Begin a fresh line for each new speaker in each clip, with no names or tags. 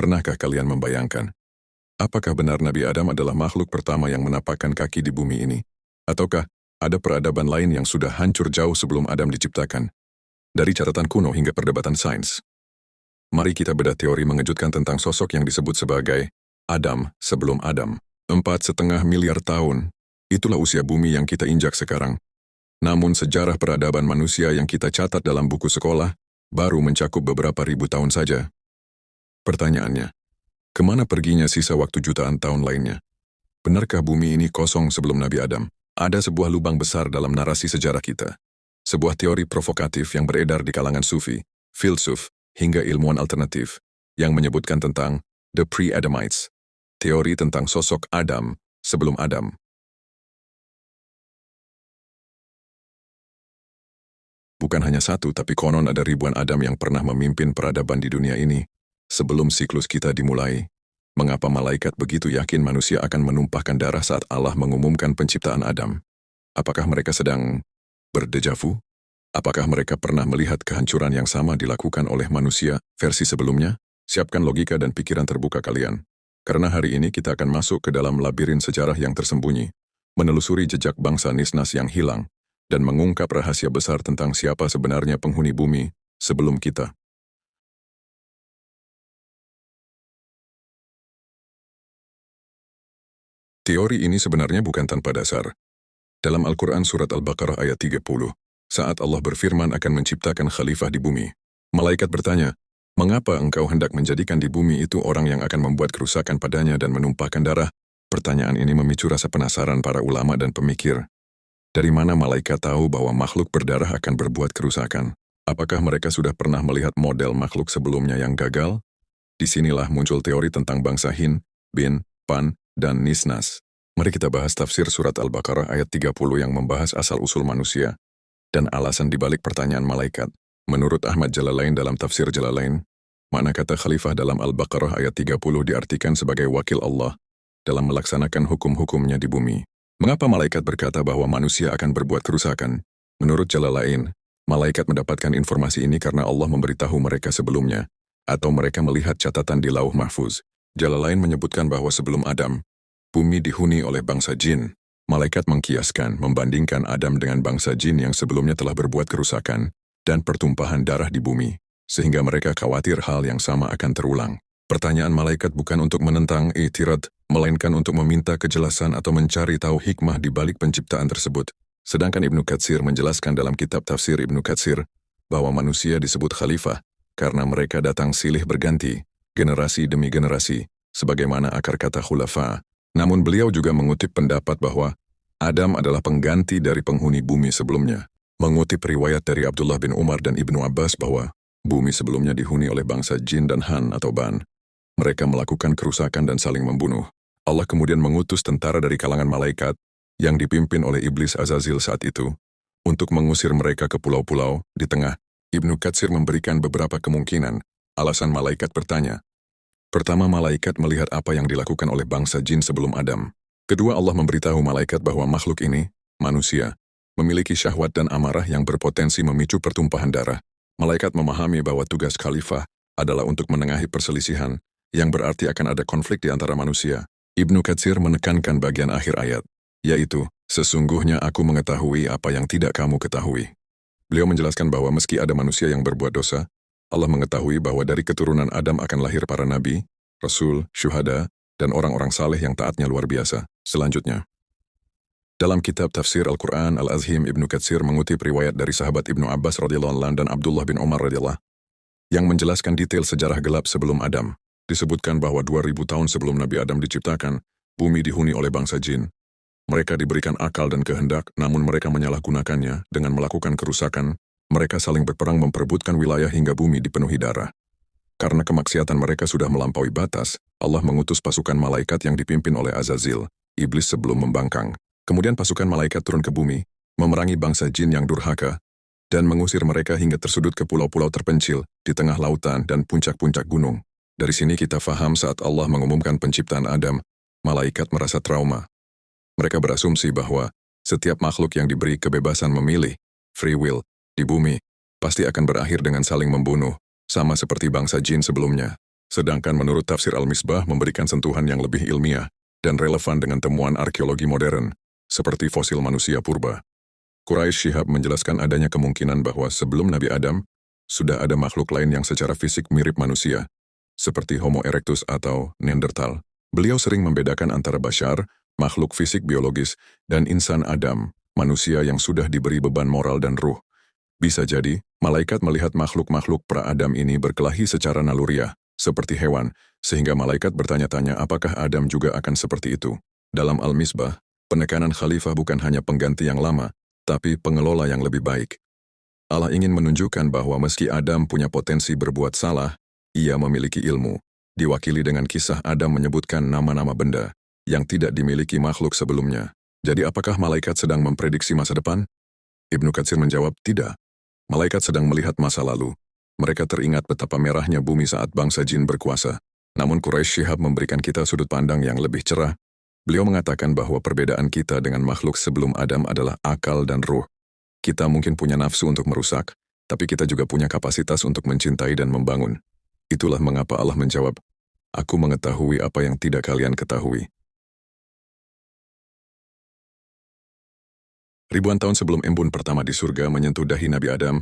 Pernahkah kalian membayangkan, apakah benar Nabi Adam adalah makhluk pertama yang menapakkan kaki di bumi ini? Ataukah ada peradaban lain yang sudah hancur jauh sebelum Adam diciptakan? Dari catatan kuno hingga perdebatan sains, mari kita bedah teori mengejutkan tentang sosok yang disebut sebagai Adam sebelum Adam. 4,5 miliar tahun, itulah usia bumi yang kita injak sekarang. Namun sejarah peradaban manusia yang kita catat dalam buku sekolah baru mencakup beberapa ribu tahun saja. Pertanyaannya, kemana perginya sisa waktu jutaan tahun lainnya? Benarkah bumi ini kosong sebelum Nabi Adam? Ada sebuah lubang besar dalam narasi sejarah kita. Sebuah teori provokatif yang beredar di kalangan sufi, filsuf, hingga ilmuwan alternatif, yang menyebutkan tentang The Pre-Adamites, teori tentang sosok Adam sebelum Adam. Bukan hanya satu, tapi konon ada ribuan Adam yang pernah memimpin peradaban di dunia ini. Sebelum siklus kita dimulai, mengapa malaikat begitu yakin manusia akan menumpahkan darah saat Allah mengumumkan penciptaan Adam? Apakah mereka sedang berdejavu? Apakah mereka pernah melihat kehancuran yang sama dilakukan oleh manusia versi sebelumnya? Siapkan logika dan pikiran terbuka kalian. Karena hari ini kita akan masuk ke dalam labirin sejarah yang tersembunyi, menelusuri jejak bangsa Nisnas yang hilang, dan mengungkap rahasia besar tentang siapa sebenarnya penghuni bumi sebelum kita. Teori ini sebenarnya bukan tanpa dasar. Dalam Al-Quran Surat Al-Baqarah ayat 30, saat Allah berfirman akan menciptakan khalifah di bumi, malaikat bertanya, "Mengapa engkau hendak menjadikan di bumi itu orang yang akan membuat kerusakan padanya dan menumpahkan darah?" Pertanyaan ini memicu rasa penasaran para ulama dan pemikir. Dari mana malaikat tahu bahwa makhluk berdarah akan berbuat kerusakan? Apakah mereka sudah pernah melihat model makhluk sebelumnya yang gagal? Disinilah muncul teori tentang bangsa Hin, Bin, Pan, dan Nisnas. Mari kita bahas tafsir surat Al-Baqarah ayat 30 yang membahas asal-usul manusia dan alasan dibalik pertanyaan malaikat. Menurut Ahmad Jalalain dalam tafsir Jalalain, makna kata khalifah dalam Al-Baqarah ayat 30 diartikan sebagai wakil Allah dalam melaksanakan hukum-hukumnya di bumi. Mengapa malaikat berkata bahwa manusia akan berbuat kerusakan? Menurut Jalalain, malaikat mendapatkan informasi ini karena Allah memberitahu mereka sebelumnya, atau mereka melihat catatan di Lauh Mahfuz. Jalalain menyebutkan bahwa sebelum Adam, bumi dihuni oleh bangsa jin. Malaikat mengkiaskan, membandingkan Adam dengan bangsa jin yang sebelumnya telah berbuat kerusakan dan pertumpahan darah di bumi, sehingga mereka khawatir hal yang sama akan terulang. Pertanyaan malaikat bukan untuk menentang i'tirad, melainkan untuk meminta kejelasan atau mencari tahu hikmah di balik penciptaan tersebut. Sedangkan Ibnu Katsir menjelaskan dalam kitab tafsir Ibnu Katsir bahwa manusia disebut khalifah karena mereka datang silih berganti, generasi demi generasi, sebagaimana akar kata khulafa. Namun beliau juga mengutip pendapat bahwa Adam adalah pengganti dari penghuni bumi sebelumnya. Mengutip riwayat dari Abdullah bin Umar dan Ibnu Abbas bahwa bumi sebelumnya dihuni oleh bangsa jin dan Han atau Ban. Mereka melakukan kerusakan dan saling membunuh. Allah kemudian mengutus tentara dari kalangan malaikat yang dipimpin oleh iblis Azazil saat itu untuk mengusir mereka ke pulau-pulau di tengah. Ibnu Katsir memberikan beberapa kemungkinan. Alasan malaikat bertanya. Pertama, malaikat melihat apa yang dilakukan oleh bangsa jin sebelum Adam. Kedua, Allah memberitahu malaikat bahwa makhluk ini, manusia, memiliki syahwat dan amarah yang berpotensi memicu pertumpahan darah. Malaikat memahami bahwa tugas khalifah adalah untuk menengahi perselisihan, yang berarti akan ada konflik di antara manusia. Ibnu Katsir menekankan bagian akhir ayat, yaitu, "Sesungguhnya aku mengetahui apa yang tidak kamu ketahui." Beliau menjelaskan bahwa meski ada manusia yang berbuat dosa, Allah mengetahui bahwa dari keturunan Adam akan lahir para nabi, rasul, syuhada, dan orang-orang saleh yang taatnya luar biasa. Selanjutnya, dalam kitab tafsir Al-Quran Al-Azhim, Ibnu Katsir mengutip riwayat dari sahabat Ibnu Abbas radhiyallahu anhu dan Abdullah bin Umar radhiyallahu yang menjelaskan detail sejarah gelap sebelum Adam. Disebutkan bahwa 2000 tahun sebelum Nabi Adam diciptakan, bumi dihuni oleh bangsa jin. Mereka diberikan akal dan kehendak, namun mereka menyalahgunakannya dengan melakukan kerusakan. Mereka saling berperang memperebutkan wilayah hingga bumi dipenuhi darah. Karena kemaksiatan mereka sudah melampaui batas, Allah mengutus pasukan malaikat yang dipimpin oleh Azazil, iblis sebelum membangkang. Kemudian pasukan malaikat turun ke bumi, memerangi bangsa jin yang durhaka, dan mengusir mereka hingga tersudut ke pulau-pulau terpencil di tengah lautan dan puncak-puncak gunung. Dari sini kita faham saat Allah mengumumkan penciptaan Adam, malaikat merasa trauma. Mereka berasumsi bahwa setiap makhluk yang diberi kebebasan memilih, free will, di bumi, pasti akan berakhir dengan saling membunuh, sama seperti bangsa jin sebelumnya. Sedangkan menurut tafsir Al-Misbah memberikan sentuhan yang lebih ilmiah dan relevan dengan temuan arkeologi modern, seperti fosil manusia purba. Quraisy Shihab menjelaskan adanya kemungkinan bahwa sebelum Nabi Adam, sudah ada makhluk lain yang secara fisik mirip manusia, seperti Homo erectus atau Neanderthal. Beliau sering membedakan antara bashar, makhluk fisik biologis, dan insan Adam, manusia yang sudah diberi beban moral dan ruh. Bisa jadi, malaikat melihat makhluk-makhluk pra-Adam ini berkelahi secara naluriah, seperti hewan, sehingga malaikat bertanya-tanya apakah Adam juga akan seperti itu. Dalam Al-Misbah, penekanan khalifah bukan hanya pengganti yang lama, tapi pengelola yang lebih baik. Allah ingin menunjukkan bahwa meski Adam punya potensi berbuat salah, ia memiliki ilmu, diwakili dengan kisah Adam menyebutkan nama-nama benda yang tidak dimiliki makhluk sebelumnya. Jadi apakah malaikat sedang memprediksi masa depan? Ibnu Katsir menjawab, tidak. Malaikat sedang melihat masa lalu. Mereka teringat betapa merahnya bumi saat bangsa jin berkuasa. Namun Quraisy Shihab memberikan kita sudut pandang yang lebih cerah. Beliau mengatakan bahwa perbedaan kita dengan makhluk sebelum Adam adalah akal dan ruh. Kita mungkin punya nafsu untuk merusak, tapi kita juga punya kapasitas untuk mencintai dan membangun. Itulah mengapa Allah menjawab, Aku mengetahui apa yang tidak kalian ketahui. Ribuan tahun sebelum embun pertama di surga menyentuh dahi Nabi Adam,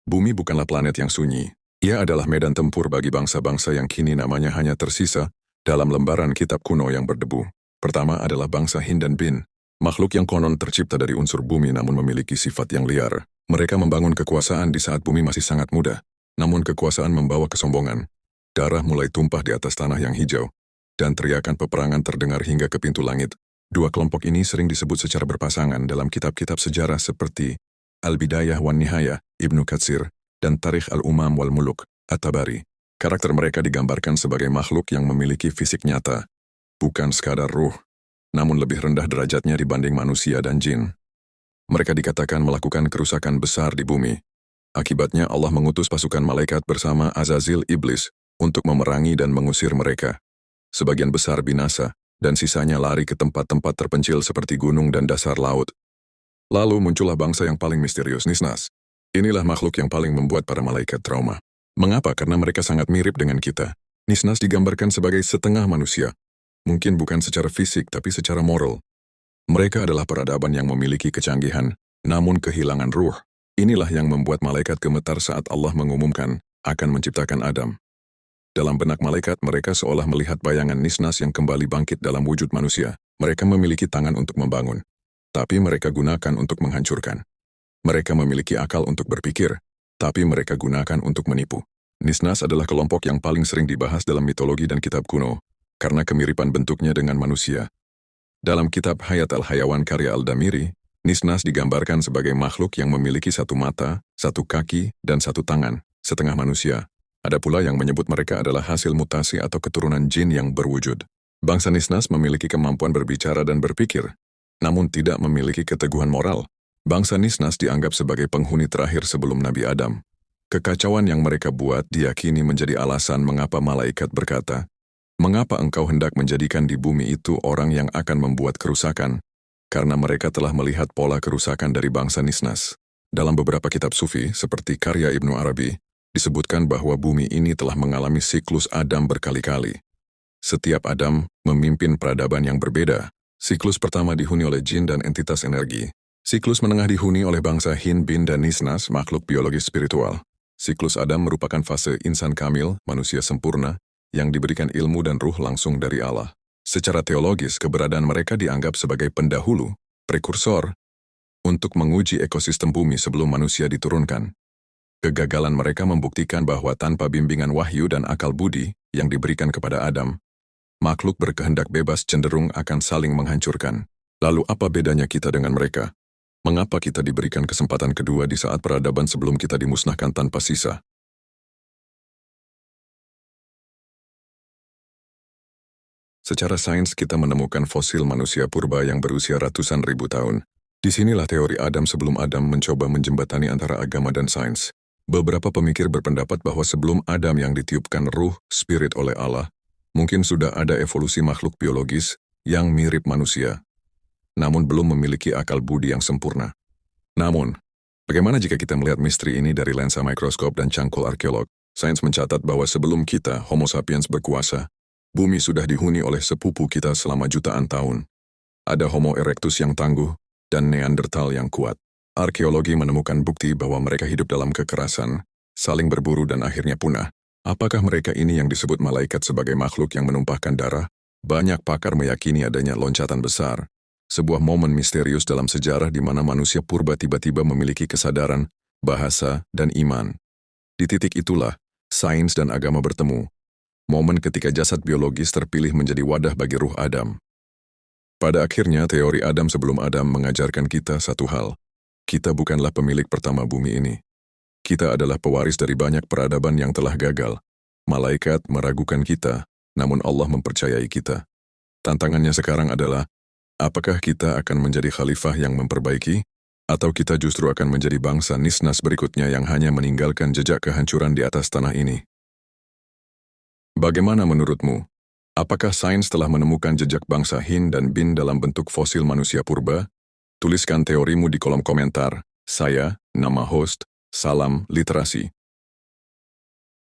bumi bukanlah planet yang sunyi. Ia adalah medan tempur bagi bangsa-bangsa yang kini namanya hanya tersisa dalam lembaran kitab kuno yang berdebu. Pertama adalah bangsa Hind dan Bin, makhluk yang konon tercipta dari unsur bumi namun memiliki sifat yang liar. Mereka membangun kekuasaan di saat bumi masih sangat muda, namun kekuasaan membawa kesombongan. Darah mulai tumpah di atas tanah yang hijau, dan teriakan peperangan terdengar hingga ke pintu langit. Dua kelompok ini sering disebut secara berpasangan dalam kitab-kitab sejarah seperti Al-Bidayah wan Nihayah, Ibnu Katsir, dan Tarikh Al-Umam wal Muluk, At-Tabari. Karakter mereka digambarkan sebagai makhluk yang memiliki fisik nyata, bukan sekadar ruh, namun lebih rendah derajatnya dibanding manusia dan jin. Mereka dikatakan melakukan kerusakan besar di bumi. Akibatnya Allah mengutus pasukan malaikat bersama Azazil iblis untuk memerangi dan mengusir mereka. Sebagian besar binasa, dan sisanya lari ke tempat-tempat terpencil seperti gunung dan dasar laut. Lalu muncullah bangsa yang paling misterius, Nisnas. Inilah makhluk yang paling membuat para malaikat trauma. Mengapa? Karena mereka sangat mirip dengan kita. Nisnas digambarkan sebagai setengah manusia. Mungkin bukan secara fisik, tapi secara moral. Mereka adalah peradaban yang memiliki kecanggihan, namun kehilangan ruh. Inilah yang membuat malaikat gemetar saat Allah mengumumkan akan menciptakan Adam. Dalam benak malaikat, mereka seolah melihat bayangan Nisnas yang kembali bangkit dalam wujud manusia. Mereka memiliki tangan untuk membangun, tapi mereka gunakan untuk menghancurkan. Mereka memiliki akal untuk berpikir, tapi mereka gunakan untuk menipu. Nisnas adalah kelompok yang paling sering dibahas dalam mitologi dan kitab kuno, karena kemiripan bentuknya dengan manusia. Dalam kitab Hayat al-Hayawan karya Al-Damiri, Nisnas digambarkan sebagai makhluk yang memiliki satu mata, satu kaki, dan satu tangan, setengah manusia. Ada pula yang menyebut mereka adalah hasil mutasi atau keturunan jin yang berwujud. Bangsa Nisnas memiliki kemampuan berbicara dan berpikir, namun tidak memiliki keteguhan moral. Bangsa Nisnas dianggap sebagai penghuni terakhir sebelum Nabi Adam. Kekacauan yang mereka buat diyakini menjadi alasan mengapa malaikat berkata, "Mengapa engkau hendak menjadikan di bumi itu orang yang akan membuat kerusakan?" Karena mereka telah melihat pola kerusakan dari bangsa Nisnas. Dalam beberapa kitab sufi, seperti karya Ibnu Arabi, disebutkan bahwa bumi ini telah mengalami siklus Adam berkali-kali. Setiap Adam memimpin peradaban yang berbeda. Siklus pertama dihuni oleh jin dan entitas energi. Siklus menengah dihuni oleh bangsa Hind, Bin, dan Nisnas, makhluk biologis spiritual. Siklus Adam merupakan fase insan kamil, manusia sempurna, yang diberikan ilmu dan ruh langsung dari Allah. Secara teologis, keberadaan mereka dianggap sebagai pendahulu, prekursor, untuk menguji ekosistem bumi sebelum manusia diturunkan. Kegagalan mereka membuktikan bahwa tanpa bimbingan wahyu dan akal budi yang diberikan kepada Adam, makhluk berkehendak bebas cenderung akan saling menghancurkan. Lalu apa bedanya kita dengan mereka? Mengapa kita diberikan kesempatan kedua di saat peradaban sebelum kita dimusnahkan tanpa sisa? Secara sains kita menemukan fosil manusia purba yang berusia ratusan ribu tahun. Disinilah teori Adam sebelum Adam mencoba menjembatani antara agama dan sains. Beberapa pemikir berpendapat bahwa sebelum Adam yang ditiupkan ruh, spirit oleh Allah, mungkin sudah ada evolusi makhluk biologis yang mirip manusia, namun belum memiliki akal budi yang sempurna. Namun, bagaimana jika kita melihat misteri ini dari lensa mikroskop dan cangkul arkeolog? Sains mencatat bahwa sebelum kita, Homo sapiens, berkuasa, bumi sudah dihuni oleh sepupu kita selama jutaan tahun. Ada Homo erectus yang tangguh dan Neanderthal yang kuat. Arkeologi menemukan bukti bahwa mereka hidup dalam kekerasan, saling berburu dan akhirnya punah. Apakah mereka ini yang disebut malaikat sebagai makhluk yang menumpahkan darah? Banyak pakar meyakini adanya loncatan besar, sebuah momen misterius dalam sejarah di mana manusia purba tiba-tiba memiliki kesadaran, bahasa, dan iman. Di titik itulah, sains dan agama bertemu. Momen ketika jasad biologis terpilih menjadi wadah bagi ruh Adam. Pada akhirnya, teori Adam sebelum Adam mengajarkan kita satu hal. Kita bukanlah pemilik pertama bumi ini. Kita adalah pewaris dari banyak peradaban yang telah gagal. Malaikat meragukan kita, namun Allah mempercayai kita. Tantangannya sekarang adalah, apakah kita akan menjadi khalifah yang memperbaiki, atau kita justru akan menjadi bangsa nisnas berikutnya yang hanya meninggalkan jejak kehancuran di atas tanah ini? Bagaimana menurutmu? Apakah sains telah menemukan jejak bangsa Hin dan Bin dalam bentuk fosil manusia purba? Tuliskan teorimu di kolom komentar. Saya, nama host, Salam Literasi.